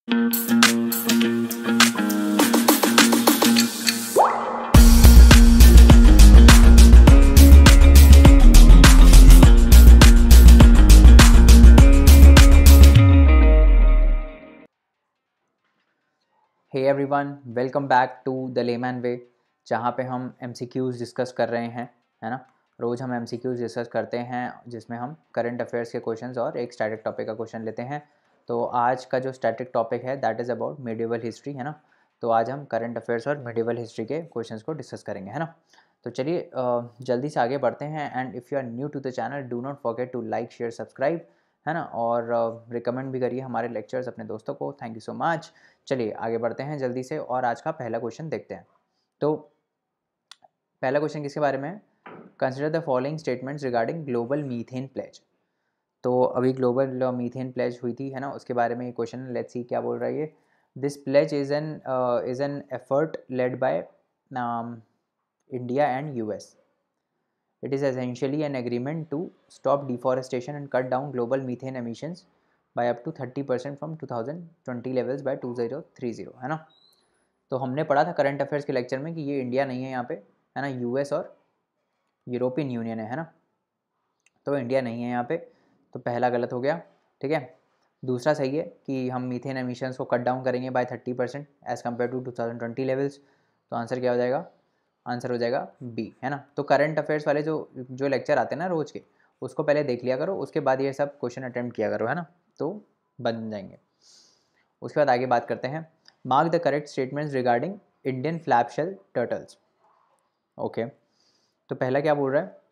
Hey everyone, welcome back to the layman way, जहाँ पे हम MCQs डिस्कस कर रहे हैं, है ना। रोज़ हम MCQs डिस्कस करते हैं जिसमें हम करंट अफेयर्स के क्वेश्चंस और एक स्टैटिक टॉपिक का क्वेश्चन लेते हैं। तो आज का जो स्टैटिक टॉपिक है that is about medieval history, है ना। तो आज हम करंट अफेयर्स और मेडिवल हिस्ट्री के क्वेश्चंस को डिस्कस करेंगे, है ना। तो चलिए जल्दी से आगे बढ़ते हैं। And if you are new to the channel, do not forget to like, share, subscribe, है ना। और रिकमेंड भी करिए हमारे लेक्चर्स अपने दोस्तों को। Thank you so much. चलिए आगे बढ़ते हैं जल्दी से और आज का पहला क्वेश्चन देखते हैं। तो पहला क्वेश्चन किसके बारे में है? Consider the following statements regarding global methane pledge. तो अभी ग्लोबल मीथेन प्लेज हुई थी, है ना, उसके बारे में ये क्वेश्चन। लेट्स सी क्या बोल रहा है ये। This pledge is an effort led by India and US. It is essentially an agreement to stop deforestation and cut down global methane emissions by up to 30% from 2020 levels by 2030, है ना। तो हमने पढ़ा था करंट अफेयर्स के lecture में कि ये इंडिया नहीं है यहाँ पे, है ना, US और यूरोपियन यूनियन है ना। तो इंडिया नहीं है यहाँ पे, तो पहला गलत हो गया, ठीक है। दूसरा सही है कि हम मीथेन एमिशंस को कट डाउन करेंगे by 30% as compare to 2020 levels. तो आंसर क्या हो जाएगा? आंसर हो जाएगा बी, है ना। तो करंट अफेयर्स वाले जो लेक्चर आते हैं ना रोज़ के, उसको पहले देख लिया करो, उसके बाद ये सब क्वेश्चन अटेम्प्ट किया करो, है ना, तो बन जाएंगे। उसके बाद आगे बात करते हैं। Mark the correct statements regarding Indian flap shell turtles. Okay, तो पहला क्या बोल रहा है?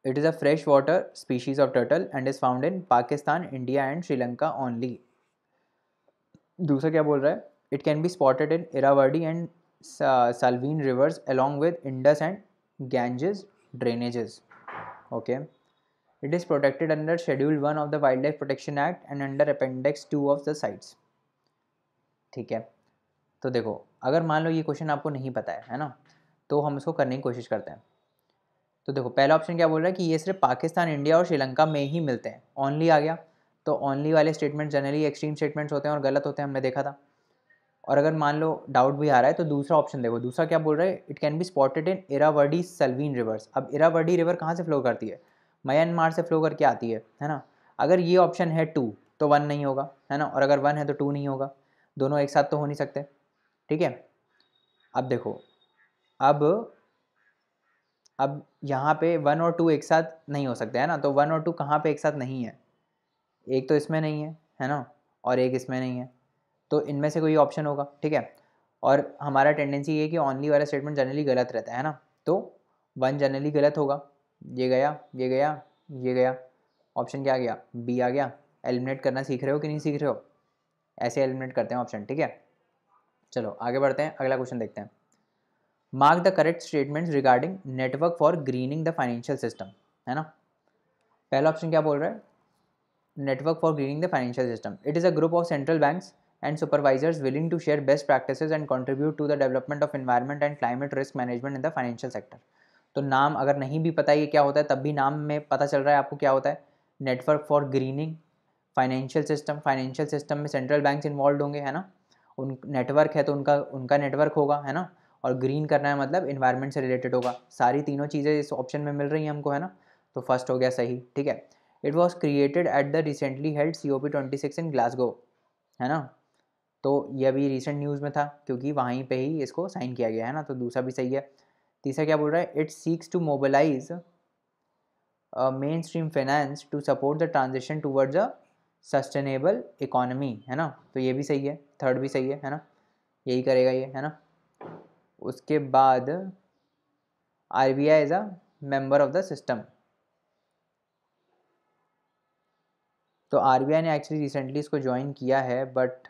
It is a fresh water species of turtle and is found in Pakistan, India and Sri Lanka only. दूसरा क्या बोल रहा है? It can be spotted in Irrawaddy and Salween rivers along with Indus and Ganges drainages. Okay. It is protected under Schedule 1 of the Wildlife Protection Act and under Appendix 2 of the sites. ठीक है। तो देखो, अगर मान लो ये question आपको नहीं पता है ना, तो हम इसको करने की कोशिश करते हैं। तो देखो, पहला ऑप्शन क्या बोल रहा है कि ये सिर्फ पाकिस्तान, इंडिया और श्रीलंका में ही मिलते हैं। ओनली आ गया, तो ओनली वाले स्टेटमेंट जनरली एक्सट्रीम स्टेटमेंट्स होते हैं और गलत होते हैं, हमने देखा था। और अगर मान लो डाउट भी आ रहा है तो दूसरा ऑप्शन देखो, दूसरा क्या बोल रहा है? It can be spotted in Irrawaddy Salween rivers. अब इरावदी रिवर कहाँ से फ्लो करती है? म्यांमार से फ्लो करके आती है ना। अगर ये ऑप्शन है 2 तो 1 नहीं होगा, है ना, और अगर 1 है तो 2 नहीं होगा। दोनों एक साथ तो हो नहीं सकते, ठीक है। अब देखो, अब यहाँ पे 1 और 2 एक साथ नहीं हो सकते, है ना। तो 1 और 2 कहाँ पे एक साथ नहीं है? एक तो इसमें नहीं है ना, और एक इसमें नहीं है, तो इनमें से कोई ऑप्शन होगा, ठीक है। और हमारा टेंडेंसी ये है कि ऑनली वाला स्टेटमेंट जनरली गलत रहता है ना, तो 1 जनरली गलत होगा। ये गया, ये गया, ये गया, ऑप्शन क्या आ गया? बी आ गया। एलिमिनेट करना सीख रहे हो कि नहीं सीख रहे हो? ऐसे एलिमिनेट करते हैं ऑप्शन, ठीक है। चलो आगे बढ़ते हैं, अगला क्वेश्चन देखते हैं। Mark the correct statements regarding network for grinning the financial system, है ना। पहला ऑप्शन क्या बोल रहा है? Network for grinning the financial system. It is a group of central banks and supervisors willing to share best practices and contribute to the development of environment and climate risk management in the financial sector. तो नाम अगर नहीं भी पता ये क्या होता है, तब भी नाम में पता चल रहा है आपको क्या होता है। Network for grinning financial system, financial system में सेंट्रल बैंक्स इन्वॉल्व होंगे, है ना। उन नेटवर्क है तो उनका नेटवर्क होगा, है ना। और ग्रीन करना है मतलब इन्वायरमेंट से रिलेटेड होगा। सारी तीनों चीज़ें इस ऑप्शन में मिल रही हैं हमको, है ना। तो फर्स्ट हो गया सही, ठीक है। It was created at the recently held COP26 in Glasgow, है ना। तो ये अभी रिसेंट न्यूज़ में था क्योंकि वहीं पे ही इसको साइन किया गया है ना, तो दूसरा भी सही है। तीसरा क्या बोल रहा है? It seeks to mobilise mainstream finance to support the transition towards a sustainable economy, है ना। तो ये भी सही है, थर्ड भी सही है ना, यही करेगा ये, है ना। उसके बाद RBI is a member of the system. तो RBI ने एक्चुअली रिसेंटली इसको ज्वाइन किया है, बट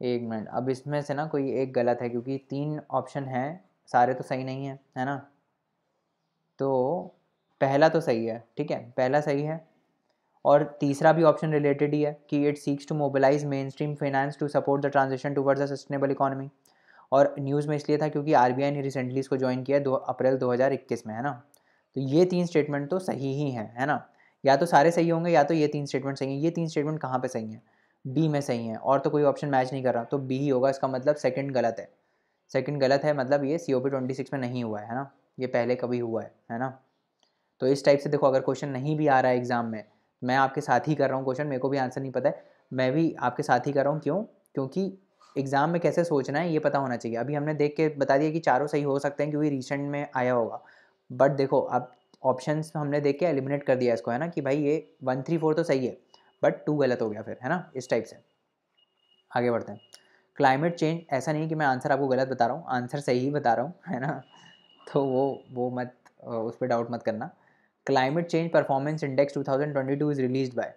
एक मिनट, अब इसमें से ना कोई एक गलत है क्योंकि 3 ऑप्शन हैं, सारे तो सही नहीं है, है ना। तो पहला तो सही है, ठीक है, पहला सही है। और तीसरा भी ऑप्शन रिलेटेड ही है कि it seeks to mobilise mainstream finance to support the transition towards a sustainable economy. और न्यूज़ में इसलिए था क्योंकि RBI ने रिसेंटली इसको ज्वाइन किया 2 अप्रैल 2021 में, है ना। तो ये 3 स्टेटमेंट तो सही ही हैं, है ना। या तो सारे सही होंगे या तो ये 3 स्टेटमेंट सही हैं। ये 3 स्टेटमेंट कहाँ पे सही हैं? डी में सही है, और तो कोई ऑप्शन मैच नहीं कर रहा, तो बी ही होगा। इसका मतलब सेकंड गलत है, सेकंड गलत है, मतलब ये COP26 में नहीं हुआ है ना, ये पहले कभी हुआ है ना। तो इस टाइप से देखो, अगर क्वेश्चन नहीं भी आ रहा है एग्जाम में, मैं आपके साथ ही कर रहा हूँ क्वेश्चन, मेरे को भी आंसर नहीं पता है, मैं भी आपके साथ ही कर रहा हूँ। क्यों? क्योंकि एग्जाम में कैसे सोचना है ये पता होना चाहिए। अभी हमने देख के बता दिया कि चारों सही हो सकते हैं क्योंकि रिसेंट में आया होगा, बट देखो अब ऑप्शंस हमने देख के एलिमिनेट कर दिया इसको, है ना, कि भाई ये 1 3 4 तो सही है बट 2 गलत हो गया फिर, है ना, इस टाइप से। आगे बढ़ते हैं। क्लाइमेट चेंज, ऐसा नहीं है कि मैं आंसर आपको गलत बता रहा हूँ, आंसर सही ही बता रहा हूँ, है ना, तो वो मत उस पर डाउट मत करना। Climate change performance index 2022 is release by,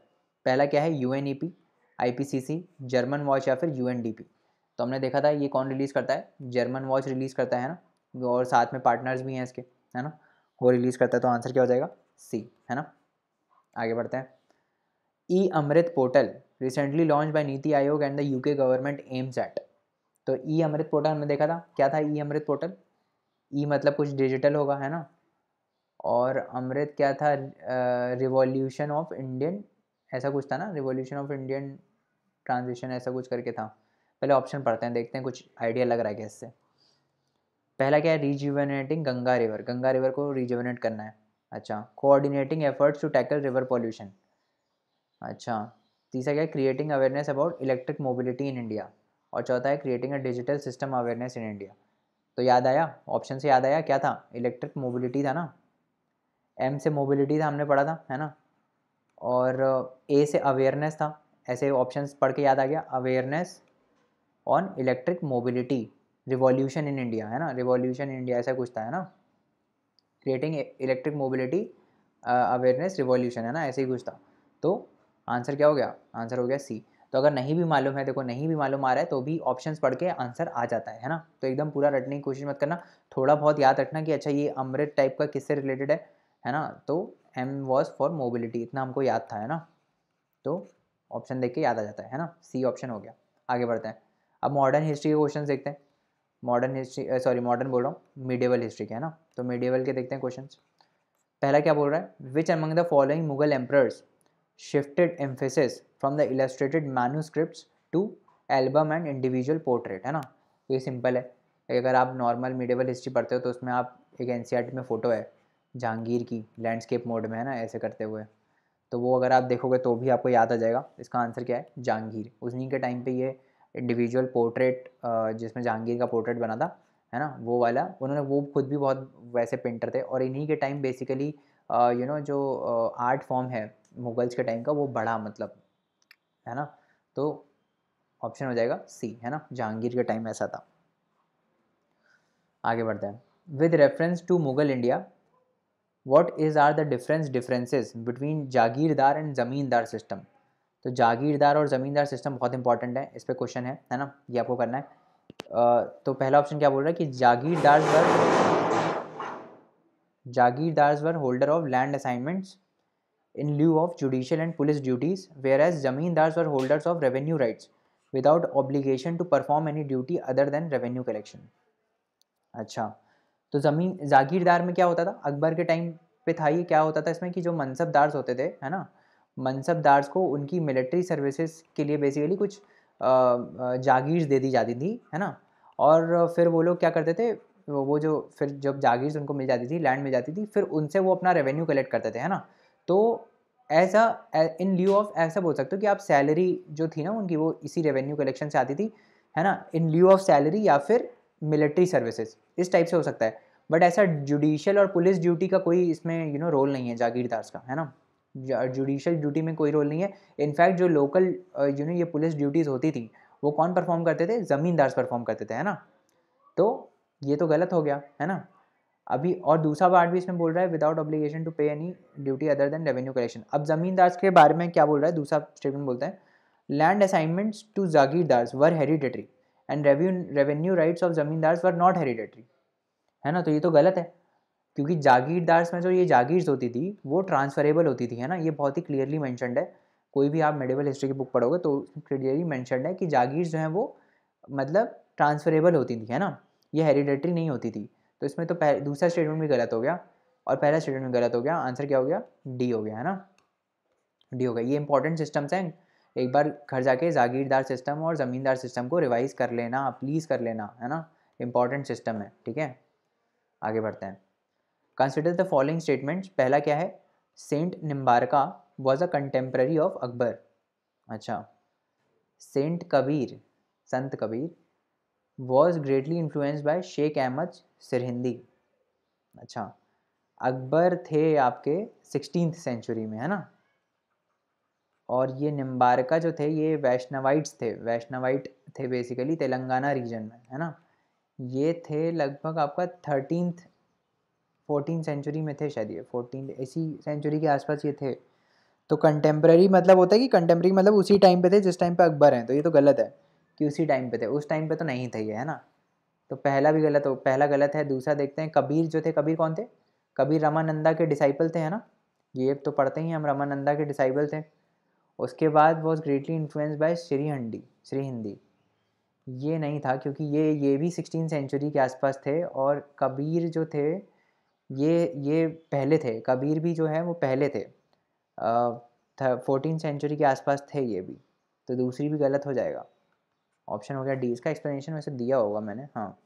पहला क्या है, UNEP, IPCC, जर्मन वॉच या फिर UNDP। तो हमने देखा था ये कौन रिलीज़ करता है, जर्मन वॉच रिलीज़ करता है ना, और साथ में पार्टनर्स भी हैं इसके, है ना, वो रिलीज़ करता है, तो आंसर क्या हो जाएगा, सी, है ना। आगे बढ़ते हैं। ई अमृत portal recently launch by NITI Aayog and the UK government aims at. तो ई अमृत पोर्टल हमने देखा था, क्या था ई अमृत पोर्टल, ई मतलब कुछ डिजिटल होगा, है ना, और अमृत क्या था, रिवॉल्यूशन ऑफ इंडियन, ऐसा कुछ था ना, रिवॉल्यूशन ऑफ इंडियन ट्रांजिशन, ऐसा कुछ करके था। पहले ऑप्शन पढ़ते हैं, देखते हैं कुछ आइडिया लग रहा है क्या इससे। पहला क्या है, rejuvenating Ganga river, Ganga river को रिजुवेनेट करना है। अच्छा, coordinating efforts to tackle river pollution. अच्छा, तीसरा क्या है, creating awareness about electric mobility in India, और चौथा है creating a digital system awareness in India. तो याद आया, ऑप्शन से याद आया क्या था, इलेक्ट्रिक मोबिलिटी था ना, एम से मोबिलिटी था, हमने पढ़ा था, है ना, और ए से अवेयरनेस था, ऐसे ऑप्शंस पढ़ के याद आ गया, awareness on electric mobility, revolution in India, है ना, रिवॉल्यूशन इन इंडिया ऐसा कुछ था, है ना, creating electric mobility awareness revolution, है ना, ऐसे ही कुछ था। तो आंसर क्या हो गया, आंसर हो गया सी। तो अगर नहीं भी मालूम है, देखो नहीं भी मालूम आ रहा है तो भी ऑप्शंस पढ़ के आंसर आ जाता है ना, तो एकदम पूरा रटने की कोशिश मत करना, थोड़ा बहुत याद रखना कि अच्छा ये अमृत टाइप का किससे रिलेटेड है ना, तो एम वॉज फॉर मोबिलिटी, इतना हमको याद था, है ना, तो ऑप्शन देख के याद आ जाता है ना, सी ऑप्शन हो गया। आगे बढ़ते हैं। अब मॉडर्न हिस्ट्री के क्वेश्चन देखते हैं, मॉडर्न हिस्ट्री, सॉरी मॉडर्न बोल रहा हूँ, मीडिएवल हिस्ट्री के, है ना, तो मीडिएवल के देखते हैं क्वेश्चन। पहला क्या बोल रहा है, which among the following Mughal emperors shifted emphasis from the illustrated manuscripts to album and individual portrait, है ना, तो ये सिंपल है। अगर आप नॉर्मल मीडिएवल हिस्ट्री पढ़ते हो तो उसमें आप एक NCERT में फ़ोटो है जहांगीर की लैंडस्केप मोड में, है ना, ऐसे करते हुए, तो वो अगर आप देखोगे तो भी आपको याद आ जाएगा। इसका आंसर क्या है, जहांगीर, उन्हीं के टाइम पे ये इंडिविजुअल पोर्ट्रेट जिसमें जहांगीर का पोर्ट्रेट बना था, है ना, वो वाला, उन्होंने, वो खुद भी बहुत वैसे पेंटर थे, और इन्हीं के टाइम बेसिकली जो आर्ट फॉर्म है मुगल्स के टाइम का वो बढ़ा, मतलब, है ना, तो ऑप्शन हो जाएगा सी, है ना, जहांगीर के टाइम ऐसा था। आगे बढ़ते हैं। With reference to Mughal India, what is are the differences between jagirdar and zamindar system. तो जागीरदार और ज़मींदार सिस्टम बहुत इंपॉर्टेंट है, इस पर क्वेश्चन है ना, ये आपको करना है। तो पहला ऑप्शन क्या बोल रहा है कि jagirdars were holder of land assignments in lieu of judicial and police duties, whereas zamindars were holders of revenue rights without obligation to perform any duty other than revenue collection। अच्छा, तो ज़मीन जागीरदार में क्या होता था, अकबर के टाइम पे था ये, क्या होता था इसमें कि जो मनसबदार्स होते थे, है ना, मनसबदार्स को उनकी मिलिट्री सर्विसेज के लिए बेसिकली कुछ जागीर्स दे दी जाती थी, है ना, और फिर वो लोग क्या करते थे, वो जो फिर जब जागीर्स उनको मिल जाती थी, लैंड मिल जाती थी, फिर उनसे वो अपना रेवेन्यू कलेक्ट करते थे, है ना, तो ऐसा इन ल्यू ऑफ, ऐसा बोल सकते हो कि आप सैलरी जो थी ना उनकी वो इसी रेवेन्यू कलेक्शन से आती थी, है ना, इन ल्यू ऑफ सैलरी या फिर मिलिट्री सर्विसेज, इस टाइप से हो सकता है। बट ऐसा जुडिशियल और पुलिस ड्यूटी का कोई इसमें रोल नहीं है जागीरदार्स का, है ना, जुडिशियल ड्यूटी में कोई रोल नहीं है। इनफैक्ट जो लोकल ये पुलिस ड्यूटीज़ होती थी वो कौन परफॉर्म करते थे, ज़मींदार्स परफॉर्म करते थे, है ना, तो ये तो गलत हो गया, है ना। अभी और दूसरा पार्ट भी इसमें बोल रहा है विदाउट ऑब्लिगेशन टू पे any duty other than revenue collection. अब जमींदार्स के बारे में क्या बोल रहा है, दूसरा स्टेटमेंट बोलता है land assignments to jagirdars were hereditary and revenue rights of zamindars were not hereditary, है ना, तो ये तो गलत है, क्योंकि जागीरदार्स में जो ये जागीर्स होती थी वो ट्रांसफरेबल होती थी, है ना, ये बहुत ही क्लियरली मैंशनड है, कोई भी आप मेडिवल हिस्ट्री की बुक पढ़ोगे तो क्लियरली मैंशनड है कि जागीर्स जो हैं वो मतलब ट्रांसफरेबल होती थी, है ना, ये हेरिडेटरी नहीं होती थी। तो इसमें तो दूसरा स्टेटमेंट भी गलत हो गया और पहला स्टेटमेंट भी गलत हो गया, आंसर क्या हो गया, डी हो गया, है ना, डी हो गया। ये इंपॉर्टेंट सिस्टम्स हैं, एक बार घर जाके जागीरदार सिस्टम और ज़मींदार सिस्टम को रिवाइज़ कर लेना, प्लीज़ कर लेना, है ना, इंपॉर्टेंट सिस्टम है, ठीक है। आगे बढ़ते हैं। Consider the following statements. पहला क्या है, saint Nimbarka was a contemporary of Akbar. अच्छा, सेंट कबीर, संत Kabir, was greatly influenced by Sheikh Ahmad Sirhindi. अच्छा, अकबर थे आपके 16th सेंचुरी में, है ना। और ये निम्बारका जो थे ये वैष्णवाइट्स थे, वैष्णवाइट थे बेसिकली तेलंगाना रीजन में, है ना। ये थे लगभग आपका 14th सेंचुरी में थे शायद, ये 14 इसी सेंचुरी के आसपास ये थे। तो कंटेम्प्रेरी मतलब होता है कि कंटेम्प्रेरी मतलब उसी टाइम पे थे जिस टाइम पे अकबर हैं, तो ये तो गलत है कि उसी टाइम पे थे, उस टाइम पे तो नहीं थे ये, है ना। तो पहला भी गलत हो, पहला गलत है। दूसरा देखते हैं, कबीर जो थे, कबीर कौन थे? कबीर रामानंदा के डिसाइपल थे, है ना, ये तो पढ़ते ही हम, रामानंदा के डिसाइपल थे। उसके बाद was greatly influence by Shri Hindi, ये नहीं था क्योंकि ये भी 16 सेंचुरी के आसपास थे। और कबीर जो थे ये पहले थे, कबीर भी जो है वो पहले थे, 14 सेंचुरी के आसपास थे ये भी। तो दूसरी भी गलत हो जाएगा, ऑप्शन हो गया डी। इसका एक्सप्लेनेशन वैसे दिया होगा मैंने, हाँ।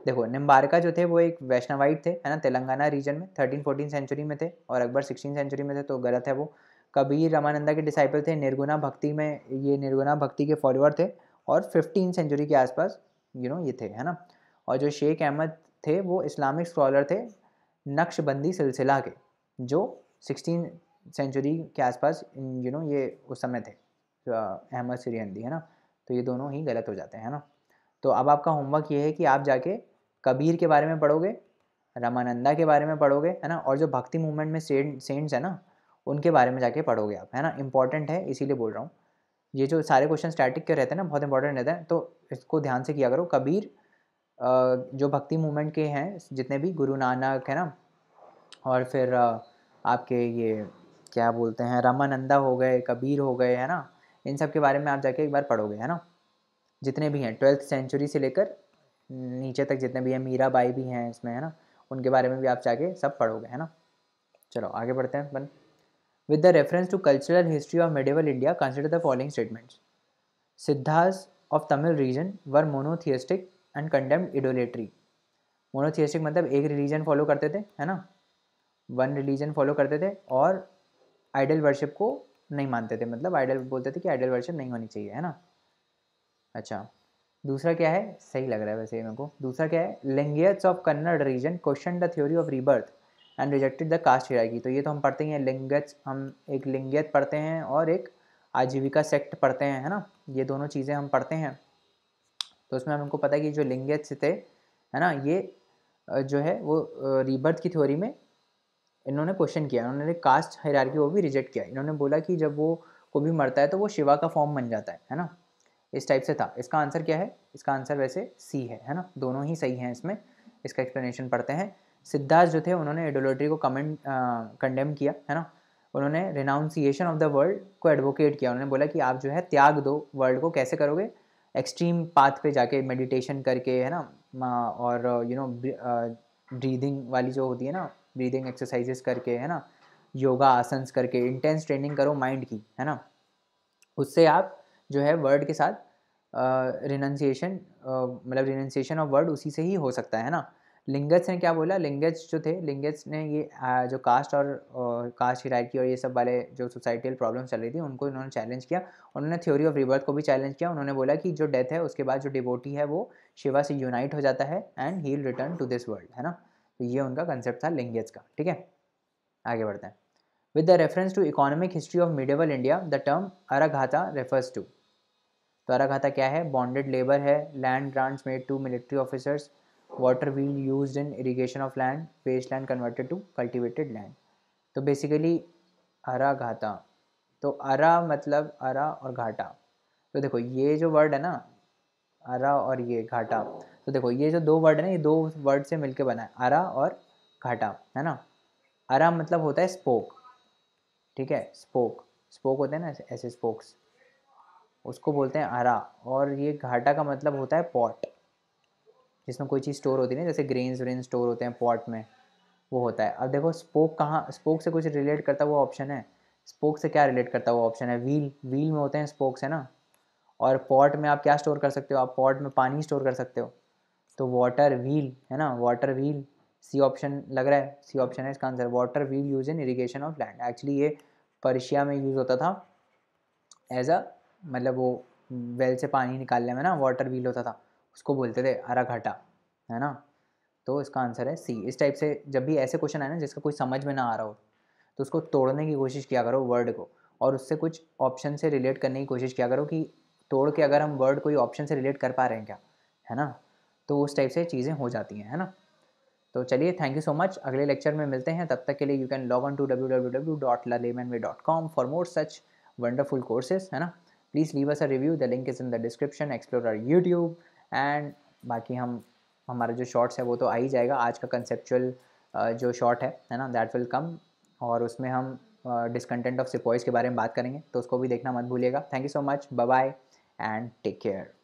देखो, निम्बारका जो थे वो एक वैष्णवाइट थे, है ना, तेलंगाना रीजन में 13-14 सेंचुरी में थे, और अकबर 16 सेंचुरी में थे, तो गलत है वो। कबीर रामानंदा के डिसाइपल थे, निर्गुणा भक्ति में, ये निर्गुणा भक्ति के फॉलोअर थे, और 15 सेंचुरी के आसपास ये थे, है ना। और जो शेख अहमद थे वो इस्लामिक स्कॉलर थे नक्शबंदी सिलसिला के, जो 16 सेंचुरी के आसपास ये उस समय थे, अहमद सिरहिंदी, है ना। तो ये दोनों ही गलत हो जाते हैं, है ना। तो अब आपका होमवर्क ये है कि आप जाके कबीर के बारे में पढ़ोगे, रामानंदा के बारे में पढ़ोगे, है ना, और जो भक्ति मूवमेंट में सेंट्स है ना, उनके बारे में जाके पढ़ोगे आप, है ना। इंपॉर्टेंट है, इसीलिए बोल रहा हूँ। ये जो सारे क्वेश्चन स्टैटिक के रहते हैं ना, बहुत इंपॉर्टेंट रहते हैं, तो इसको ध्यान से किया करो। कबीर जो भक्ति मूवमेंट के हैं जितने भी, गुरु नानक, है ना, और फिर आपके ये क्या बोलते हैं, रामानंदा हो गए, कबीर हो गए, है ना, इन सब के बारे में आप जाके एक बार पढ़ोगे, है ना। जितने भी हैं 12th सेंचुरी से लेकर नीचे तक जितने भी हैं, मीराबाई भी हैं इसमें, है ना, उनके बारे में भी आप जाके सब पढ़ोगे, है ना। चलो आगे बढ़ते हैं अपन। With the reference to cultural history of medieval India consider the following statements. Siddhas of Tamil region were monotheistic and condemned idolatry. Monotheistic मतलब एक रिलीजन फॉलो करते थे, है ना, वन रिलीजन फॉलो करते थे, और आइडल वर्शिप को नहीं मानते थे, मतलब आइडल बोलते थे कि आइडल वर्शिप नहीं होनी चाहिए, है ना। अच्छा, दूसरा क्या है, सही लग रहा है वैसे मेरे को। दूसरा क्या है, Lingayats of Kannada region question the theory of rebirth and rejected the caste hierarchy. तो ये तो हम पढ़ते ही हैं, लिंगियट्स, हम एक लिंगियत पढ़ते हैं और एक आजीविका सेक्ट पढ़ते हैं, है ना, ये दोनों चीज़ें हम पढ़ते हैं। तो उसमें हमको पता है कि जो लिंगियट्स थे, है ना, ये जो है वो रीबर्थ की थ्योरी में इन्होंने क्वेश्चन किया, उन्होंने कास्ट हायरार्की को भी रिजेक्ट किया। इन्होंने बोला कि जब वो को भी मरता है तो वो शिवा का फॉर्म बन जाता है ना, इस टाइप से था। इसका आंसर क्या है, इसका आंसर वैसे सी है ना, दोनों ही सही हैं इसमें। इसका एक्सप्लेनेशन पढ़ते हैं। सिद्धार्थ जो थे उन्होंने इडोलेट्री को कंडेम किया, है ना। उन्होंने रिनाउंसिएशन ऑफ द वर्ल्ड को एडवोकेट किया। उन्होंने बोला कि आप जो है त्याग दो वर्ल्ड को, कैसे करोगे, एक्सट्रीम पाथ पे जाके मेडिटेशन करके, है ना, और ब्रीदिंग वाली जो होती है ना, ब्रीदिंग एक्सरसाइजेस करके, है ना, योगा आसन्स करके, इंटेंस ट्रेनिंग करो माइंड की, है ना। उससे आप जो है वर्ड के साथ रिनंसिएशन, मतलब रिनंसिएशन ऑफ वर्ड उसी से ही हो सकता है ना। लिंगत्स ने क्या बोला, लिंगत्स जो थे, लिंगत्स ने ये जो कास्ट और कास्ट हिरार्की और ये सब वाले जो सोसाइटल प्रॉब्लम्स चल रही थी उनको इन्होंने चैलेंज किया। उन्होंने थ्योरी ऑफ रिबर्थ को भी चैलेंज किया। उन्होंने बोला कि जो डेथ है उसके बाद जो डिवोटी है वो शिवा से यूनाइट हो जाता है and he will return to this world, है ना। तो ये उनका कंसेप्ट था लिंगत्स का, ठीक है। आगे बढ़ते हैं। With the reference to economic history of medieval India the term araghatta refers to. तो अराघाता क्या है, बॉन्डेड लेबर है, land grants made to military officers, water wheel used in irrigation of land, waste land converted to cultivated land. तो basically araghatta, तो अरा मतलब अरा और घाटा। तो देखो ये जो वर्ड है ना, अरा और ये घाटा, तो देखो ये जो दो वर्ड है ना, ये दो वर्ड से मिलके बना है, अरा और घाटा, है ना। अरा मतलब होता है स्पोक, ठीक है, स्पोक, स्पोक होते हैं ना ऐसे स्पोक्स, उसको बोलते हैं अरा। और ये घाटा का मतलब होता है पॉट, जिसमें कोई चीज़ स्टोर होती है ना, जैसे ग्रेन्स व्रेन स्टोर होते हैं पॉट में, वो होता है। अब देखो स्पोक कहाँ, स्पोक से कुछ रिलेट करता हुआ ऑप्शन है, स्पोक से क्या रिलेट करता है वो ऑप्शन है, व्हील, व्हील में होते हैं स्पोक्स, है ना। और पॉट में आप क्या स्टोर कर सकते हो, आप पॉट में पानी स्टोर कर सकते हो, तो वाटर व्हील, है ना, वाटर व्हील। सी ऑप्शन लग रहा है, सी ऑप्शन है इसका answer, water wheel use in irrigation of land. Actually ये पर्शिया में यूज़ होता था एज अ, मतलब वो वेल से पानी निकालने में ना वाटर व्हील होता था, उसको बोलते थे अराघाटा, है ना। तो इसका आंसर है सी। इस टाइप से जब भी ऐसे क्वेश्चन आए ना जिसका कोई समझ में ना आ रहा हो, तो उसको तोड़ने की कोशिश किया करो वर्ड को, और उससे कुछ ऑप्शन से रिलेट करने की कोशिश किया करो कि तोड़ के अगर हम वर्ड कोई ऑप्शन से रिलेट कर पा रहे हैं क्या, है ना। तो उस टाइप से चीज़ें हो जाती हैं, है ना। तो चलिए, थैंक यू सो मच, अगले लेक्चर में मिलते हैं, तब तक के लिए you can log on to www.lalaymanway.com for more such wonderful courses, है ना। Please leave us a review, the link is in the description, explore our YouTube and बाकी हमारा जो शॉर्ट्स है वो तो आ ही जाएगा। आज का कंसेप्चुअल जो शॉर्ट है ना, दैट विल कम, और उसमें हम डिसकंटेंट ऑफ सिपॉइस के बारे में बात करेंगे, तो उसको भी देखना मत भूलिएगा। Thank you so much, bye bye and take care.